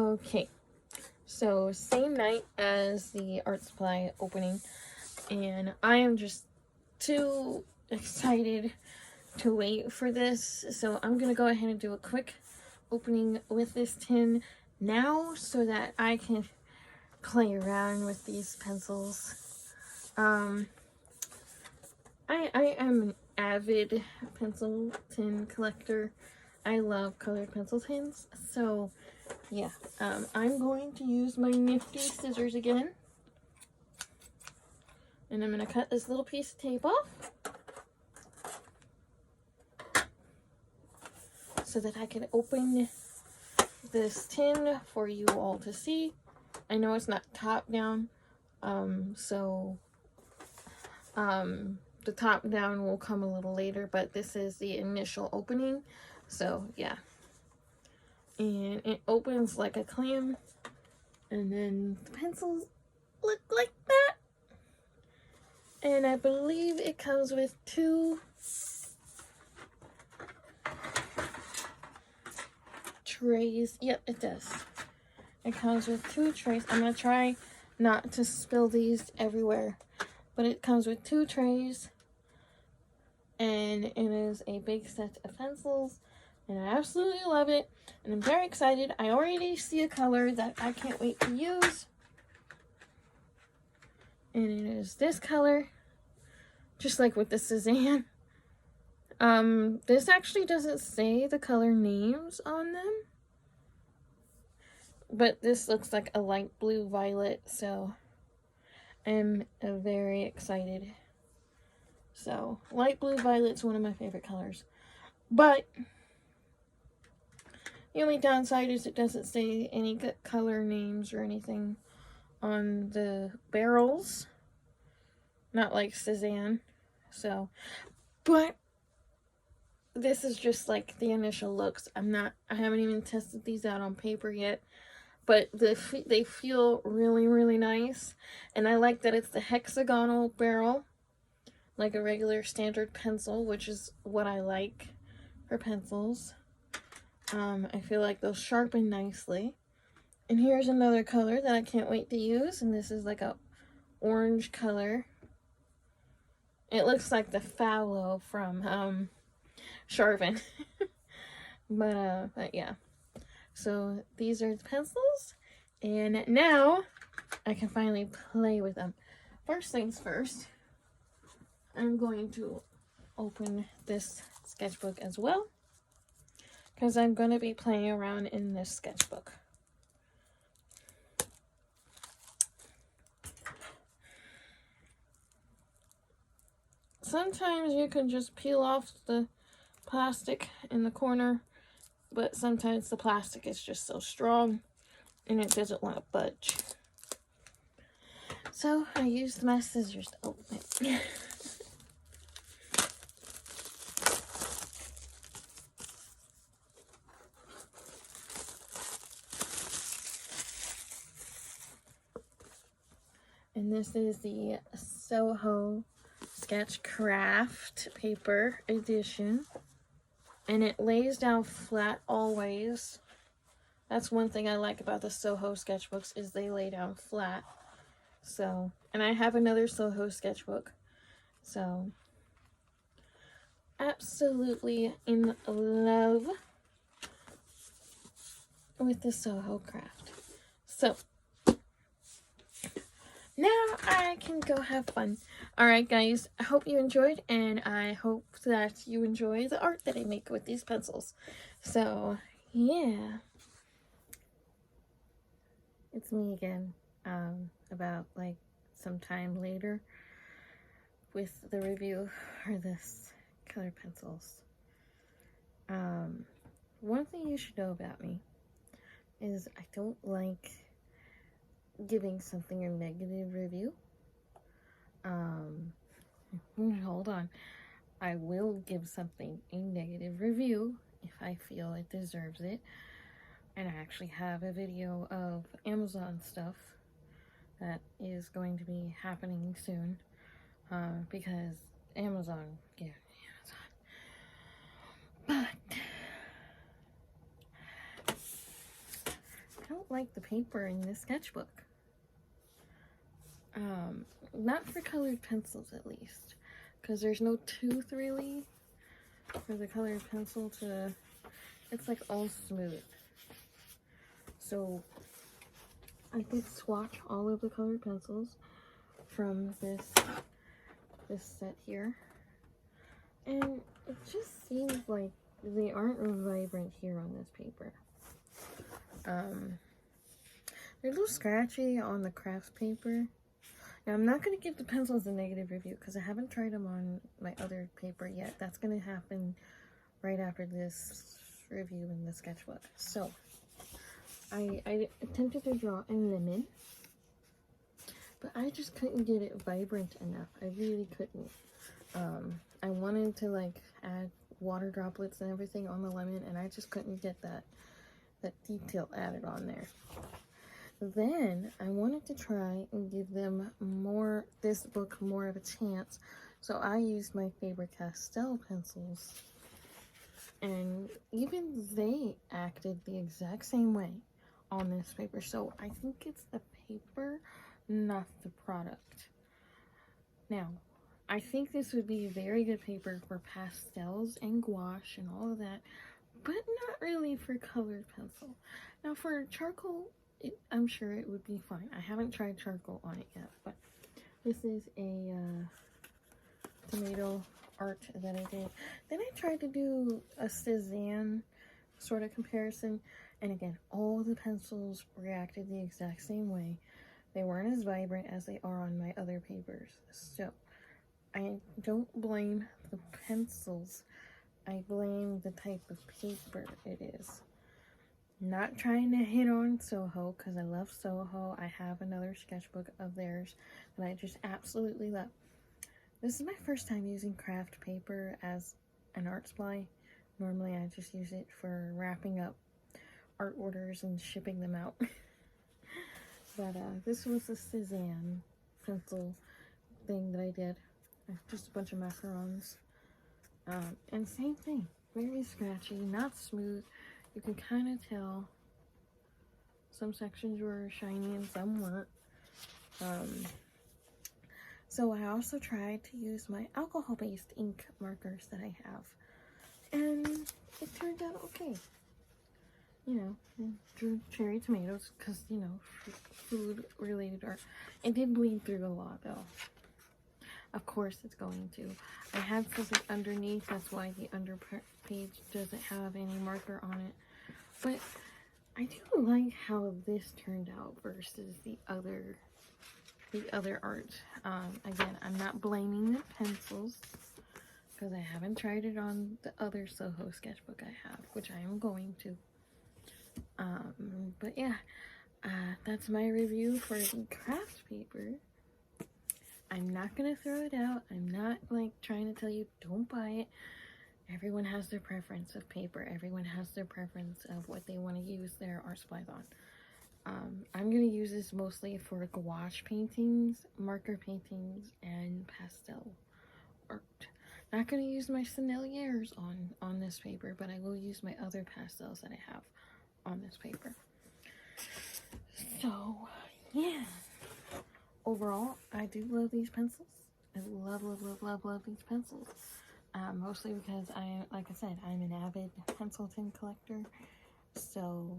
Okay, so same night as the art supply opening, and I am just too excited to wait for this, so I'm gonna go ahead and do a quick opening with this tin now so that I can play around with these pencils. I am an avid pencil tin collector. I love colored pencil tins, so yeah, I'm going to use my nifty scissors again, and I'm going to cut this little piece of tape off so that I can open this tin for you all to see. I know it's not top down, the top down will come a little later, but this is the initial opening, so yeah. And it opens like a clam, and then the pencils look like that. And I believe it comes with 2 trays. Yep, it does. It comes with 2 trays. I'm gonna try not to spill these everywhere, but it comes with 2 trays, and it is a big set of pencils, and I absolutely love it, and I'm very excited. I already see a color that I can't wait to use, and it is this color, just like with the Cezanne. This actually doesn't say the color names on them, but this looks like a light blue violet, so I'm very excited. So, light blue violet's one of my favorite colors. But the only downside is it doesn't say any color names or anything on the barrels. Not like Cezanne. So, but this is just like the initial looks. I haven't even tested these out on paper yet. But they feel really, really nice. And I like that it's the hexagonal barrel, like a regular standard pencil, which is what I like for pencils. I feel like they'll sharpen nicely. And here's another color that I can't wait to use, and this is like a orange color. It looks like the phthalo from Charvin. but yeah. So these are the pencils, and now I can finally play with them. First things first, I'm going to open this sketchbook as well, because I'm going to be playing around in this sketchbook. Sometimes you can just peel off the plastic in the corner, but sometimes the plastic is just so strong and it doesn't want to budge. So I used my scissors to open it. And this is the Soho Sketchcraft paper edition. And it lays down flat always. That's one thing I like about the Soho sketchbooks, is they lay down flat. So, and I have another Soho sketchbook. So, absolutely in love with the Soho craft. So, now I can go have fun. Alright guys, I hope you enjoyed, and I hope that you enjoy the art that I make with these pencils. So, yeah. It's me again, about like some time later with the review for this colored pencils. One thing you should know about me is I don't like giving something a negative review. Hold on. I will give something a negative review if I feel it deserves it. And I actually have a video of Amazon stuff that is going to be happening soon. Because Amazon, yeah, Amazon. But don't like the paper in this sketchbook. Not for colored pencils, at least, because there's no tooth really for the colored pencil to, it's like all smooth. So I did swatch all of the colored pencils from this set here, and it just seems like they aren't vibrant here on this paper. They're a little scratchy on the crafts paper. Now, I'm not going to give the pencils a negative review because I haven't tried them on my other paper yet. That's going to happen right after this review in the sketchbook. So, I attempted to draw a lemon, but I just couldn't get it vibrant enough. I really couldn't. I wanted to like add water droplets and everything on the lemon, and I just couldn't get that detail added on there. Then I wanted to try and give them this book more of a chance, so I used my Faber-Castell pencils, and even they acted the exact same way on this paper. So I think it's the paper, not the product. Now, I think this would be a very good paper for pastels and gouache and all of that, but not really for colored pencil. Now, for charcoal, I'm sure it would be fine. I haven't tried charcoal on it yet, but this is a tomato art that I did. Then I tried to do a Cezanne sort of comparison, and again, all the pencils reacted the exact same way. They weren't as vibrant as they are on my other papers. So I don't blame the pencils. I blame the type of paper it is. Not trying to hit on Soho, because I love Soho. I have another sketchbook of theirs that I just absolutely love. This is my first time using craft paper as an art supply. Normally I just use it for wrapping up art orders and shipping them out. But this was a Cezanne pencil thing that I did. Just a bunch of macarons. And same thing. Very scratchy, not smooth. You can kind of tell some sections were shiny and some weren't. So I also tried to use my alcohol-based ink markers that I have, and it turned out okay. You know, drew cherry tomatoes because, you know, food-related art. It did bleed through a lot, though. Of course it's going to. I had something underneath, that's why the under page doesn't have any marker on it. But I do like how this turned out versus the other art. Again, I'm not blaming the pencils because I haven't tried it on the other Soho sketchbook I have, which I am going to. But yeah, that's my review for the craft paper. I'm not gonna throw it out. I'm not like trying to tell you don't buy it. Everyone has their preference of paper. Everyone has their preference of what they want to use their art supplies on. I'm going to use this mostly for gouache paintings, marker paintings, and pastel art. Not going to use my Senneliers on this paper, but I will use my other pastels that I have on this paper. So, yeah. Overall, I do love these pencils. I love these pencils. Mostly because like I said, I'm an avid pencil tin collector. So,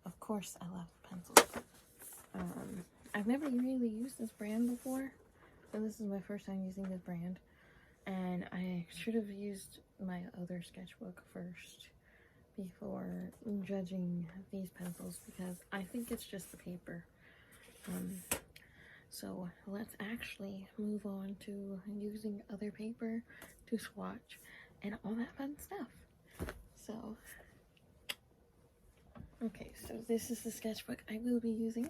of course, I love pencils. I've never really used this brand before, so this is my first time using this brand, and I should have used my other sketchbook first before judging these pencils, because I think it's just the paper. So let's actually move on to using other paper to swatch and all that fun stuff. So okay, so this is the sketchbook I will be using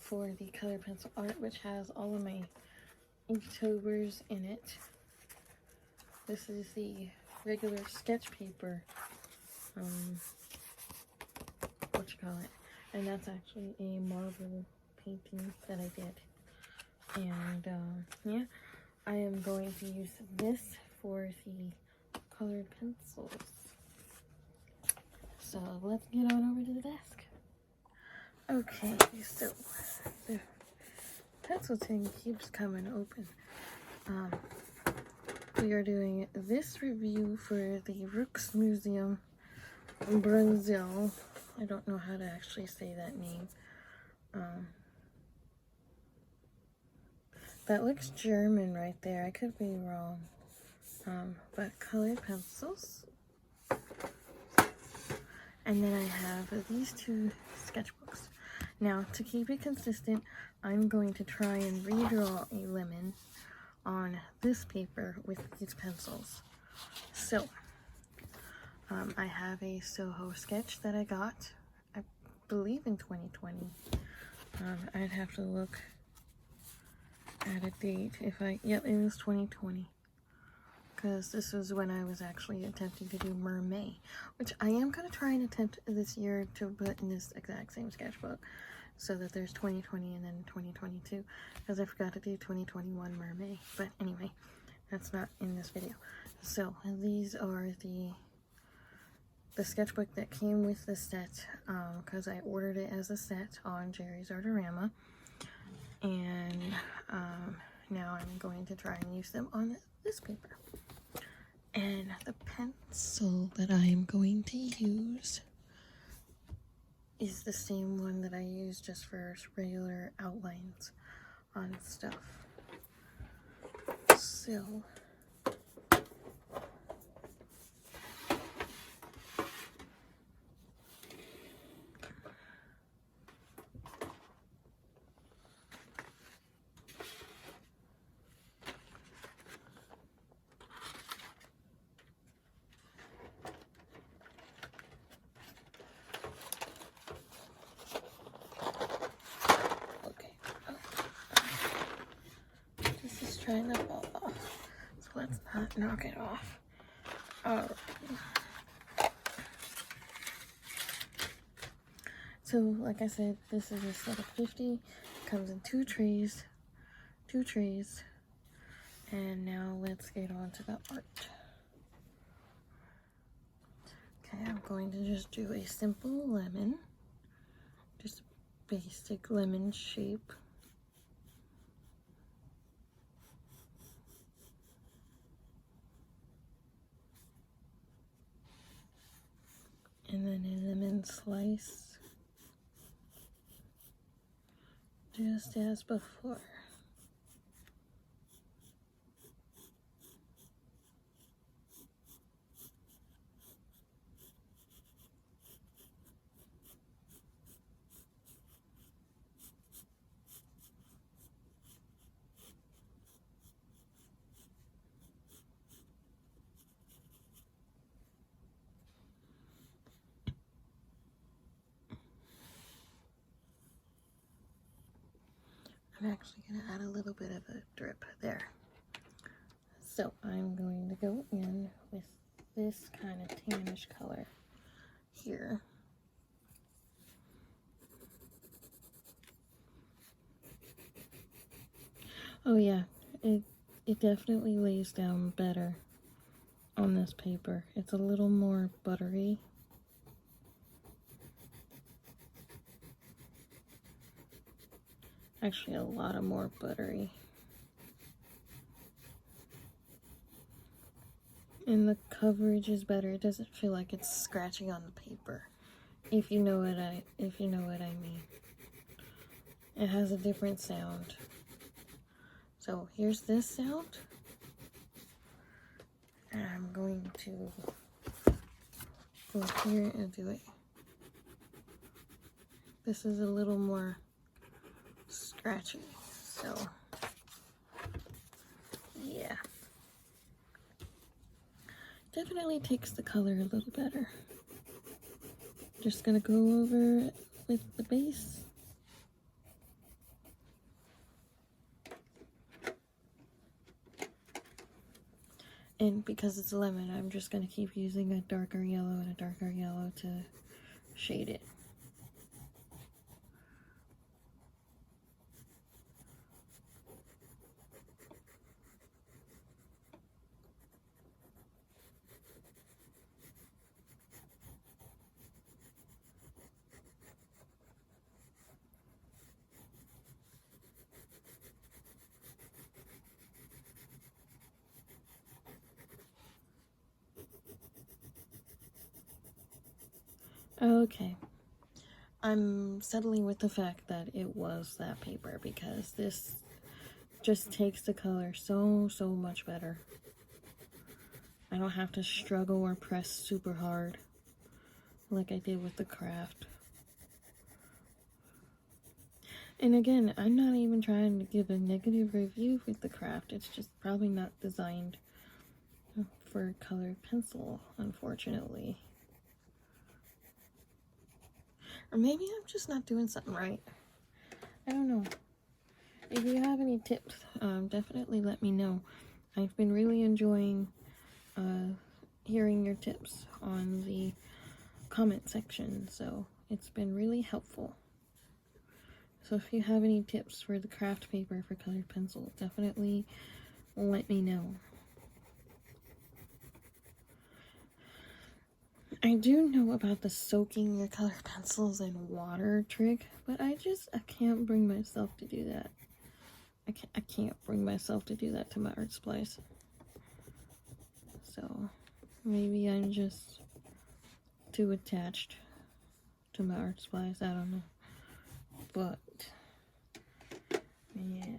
for the color pencil art, which has all of my Inktober's in it. This is the regular sketch paper, and that's actually a marble painting that I did. And yeah, I am going to use this for the colored pencils. So let's get on over to the desk. Okay, so the pencil tin keeps coming open. We are doing this review for the Rijksmuseum in Bruynzeel. I don't know how to actually say that name. That looks German right there. I could be wrong. But colored pencils. And then I have these two sketchbooks. Now, to keep it consistent, I'm going to try and redraw a lemon on this paper with these pencils. So, I have a Soho sketch that I got, I believe in 2020. I'd have to look at a date yep, it was 2020. Because this was when I was actually attempting to do Mermaid, which I am going to try and attempt this year to put in this exact same sketchbook, so that there's 2020 and then 2022, because I forgot to do 2021 Mermaid. But anyway, that's not in this video. So these are the sketchbook that came with the set, because I ordered it as a set on Jerry's Artorama, and now I'm going to try and use them on this paper. And the pencil that I am going to use is the same one that I use just for regular outlines on stuff. So, trying to fall off, so let's not knock it off. Alright. So, like I said, this is a set of 50. It comes in two trays, and now let's get on to the art. Okay, I'm going to just do a simple lemon, just a basic lemon shape. And then a lemon slice, just as before. I'm actually going to add a little bit of a drip there. So I'm going to go in with this kind of tannish color here. Oh yeah, it definitely lays down better on this paper. It's a little more buttery. Actually, a lot of more buttery. And the coverage is better. It doesn't feel like it's scratching on the paper. If you know what I mean. It has a different sound. So here's this sound. And I'm going to go here and do it. This is a little more scratchy, so yeah, definitely takes the color a little better. Just gonna go over it with the base. And because it's a lemon, I'm just gonna keep using a darker yellow and a darker yellow to shade it. Okay. I'm settling with the fact that it was that paper because this just takes the color so much better. I don't have to struggle or press super hard like I did with the craft. And again, I'm not even trying to give a negative review with the craft. It's just probably not designed for colored pencil, unfortunately. Or maybe I'm just not doing something right. I don't know. If you have any tips, definitely let me know. I've been really enjoying hearing your tips on the comment section, so it's been really helpful. So if you have any tips for the craft paper for colored pencil, definitely let me know. I do know about the soaking your colored pencils in water trick, but I can't bring myself to do that. I can't bring myself to do that to my art supplies. So maybe I'm just too attached to my art supplies. I don't know. But yeah.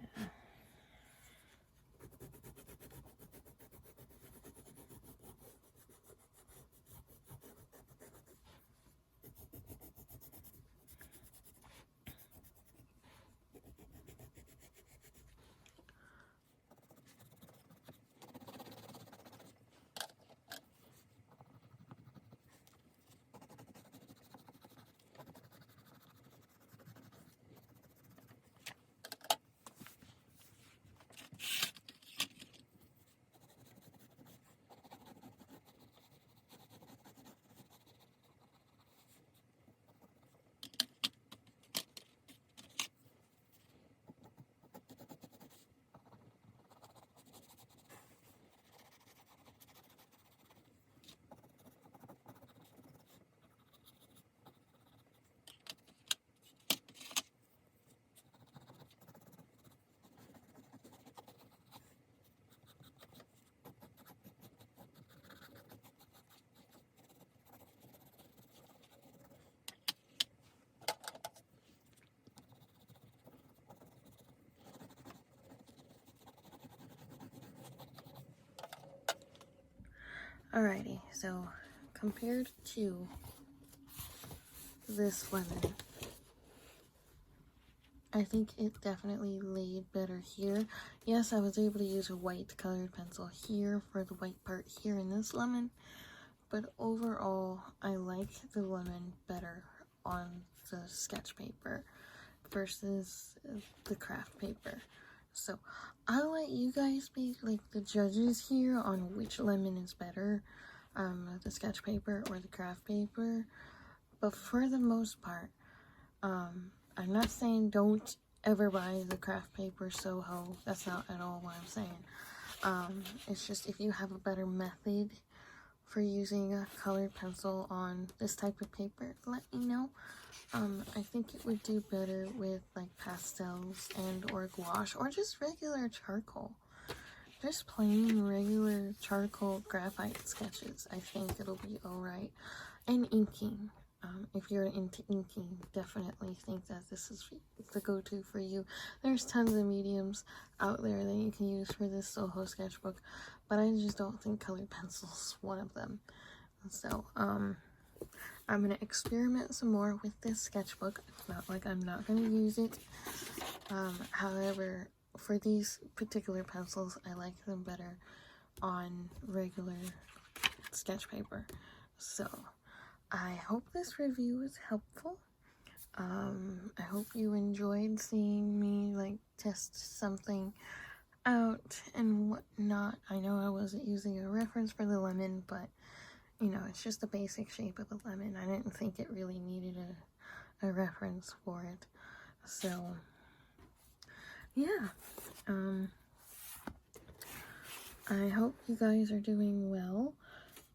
Alrighty, so compared to this lemon, I think it definitely laid better here. Yes, I was able to use a white colored pencil here for the white part here in this lemon, but overall, I like the lemon better on the sketch paper versus the craft paper. So I'll let you guys be like the judges here on which lemon is better, the sketch paper or the craft paper. But for the most part, I'm not saying don't ever buy the craft paper Soho. That's not at all what I'm saying. It's just if you have a better method for using a colored pencil on this type of paper, let me know. I think it would do better with like pastels and or gouache or just regular charcoal. Just plain regular charcoal graphite sketches. I think it'll be alright. And inking. If you're into inking, definitely think that this is the go-to for you. There's tons of mediums out there that you can use for this Soho sketchbook, but I just don't think colored pencil's one of them. So, I'm going to experiment some more with this sketchbook. It's not like I'm not going to use it. However, for these particular pencils, I like them better on regular sketch paper. So, I hope this review was helpful. I hope you enjoyed seeing me like test something out and whatnot. I know I wasn't using a reference for the lemon, but you know, it's just the basic shape of the lemon. I didn't think it really needed a reference for it. So, yeah. I hope you guys are doing well.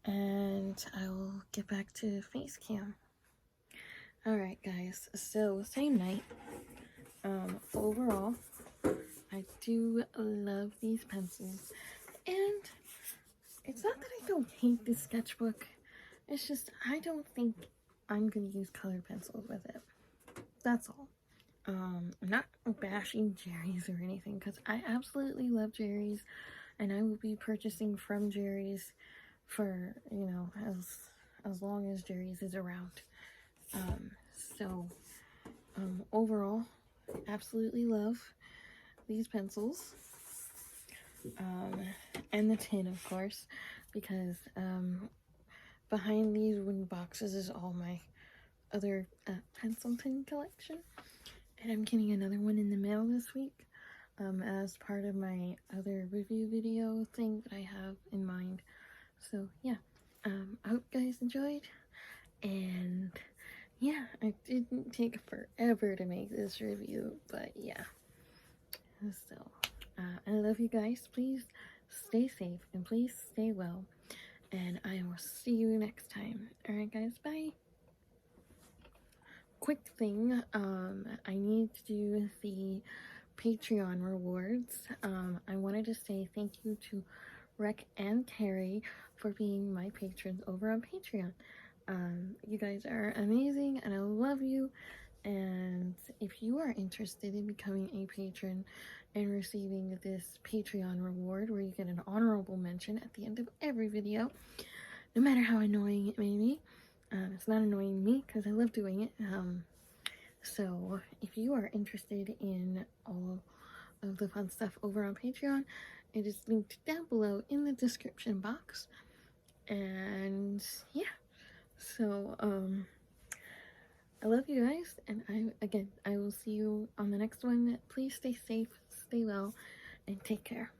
And I will get back to face cam. Alright guys, so same night. Overall, I do love these pencils. And it's not that I don't hate this sketchbook. It's just, I don't think I'm gonna use colored pencils with it. That's all. I'm not bashing Jerry's or anything, because I absolutely love Jerry's, and I will be purchasing from Jerry's for, you know, as long as Jerry's is around. So overall, absolutely love these pencils, and the tin, of course, because behind these wooden boxes is all my other pencil tin collection, and I'm getting another one in the mail this week, as part of my other review video thing that I have in mind. So yeah, I hope you guys enjoyed, and yeah, it didn't take forever to make this review, but yeah, so I love you guys. Please stay safe and please stay well, and I will see you next time. Alright guys, bye. Quick thing, I need to do the Patreon rewards. I wanted to say thank you to Rec and Terry for being my patrons over on Patreon. You guys are amazing and I love you, and if you are interested in becoming a patron and receiving this Patreon reward where you get an honorable mention at the end of every video, no matter how annoying it may be, it's not annoying me because I love doing it. So if you are interested in all of the fun stuff over on Patreon, it is linked down below in the description box. And yeah, so I love you guys, and I will see you on the next one. Please stay safe, stay well, and take care.